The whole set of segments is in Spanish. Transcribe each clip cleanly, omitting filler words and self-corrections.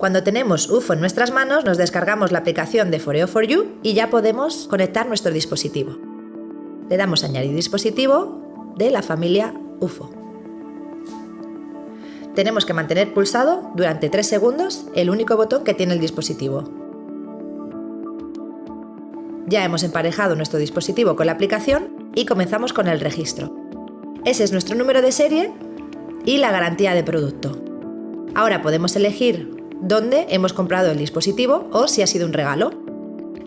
Cuando tenemos UFO en nuestras manos, nos descargamos la aplicación de Foreo4You y ya podemos conectar nuestro dispositivo. Le damos a añadir dispositivo de la familia UFO. Tenemos que mantener pulsado durante 3 segundos el único botón que tiene el dispositivo. Ya hemos emparejado nuestro dispositivo con la aplicación y comenzamos con el registro. Ese es nuestro número de serie y la garantía de producto. Ahora podemos elegir dónde hemos comprado el dispositivo o si ha sido un regalo,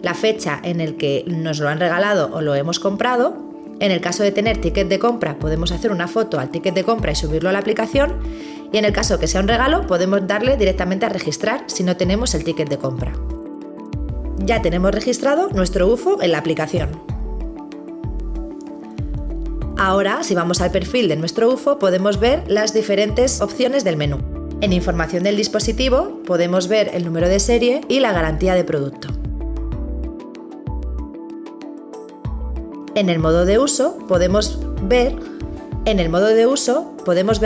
la fecha en el que nos lo han regalado o lo hemos comprado. En el caso de tener ticket de compra, podemos hacer una foto al ticket de compra y subirlo a la aplicación, y en el caso que sea un regalo, podemos darle directamente a registrar si no tenemos el ticket de compra. Ya tenemos registrado nuestro UFO en la aplicación. Ahora, si vamos al perfil de nuestro UFO, podemos ver las diferentes opciones del menú. En información del dispositivo podemos ver el número de serie y la garantía de producto. En el modo de uso podemos ver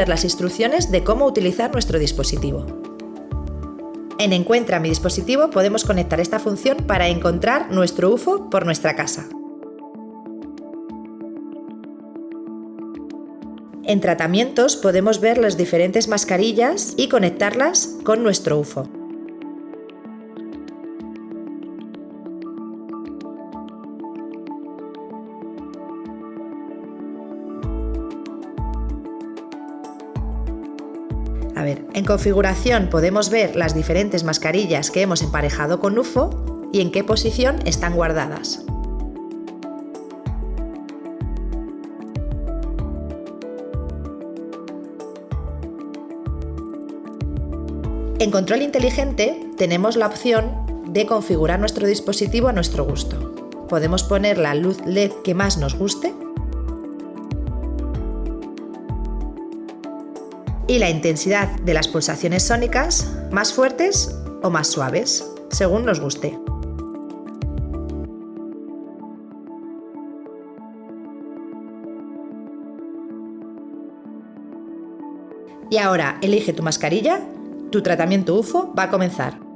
las instrucciones de cómo utilizar nuestro dispositivo. En Encuentra mi dispositivo podemos conectar esta función para encontrar nuestro UFO por nuestra casa. En Tratamientos podemos ver las diferentes mascarillas y conectarlas con nuestro UFO. En configuración podemos ver las diferentes mascarillas que hemos emparejado con UFO y en qué posición están guardadas. En Control Inteligente tenemos la opción de configurar nuestro dispositivo a nuestro gusto. Podemos poner la luz LED que más nos guste y la intensidad de las pulsaciones sónicas, más fuertes o más suaves, según nos guste. Y ahora elige tu mascarilla, tu tratamiento UFO va a comenzar.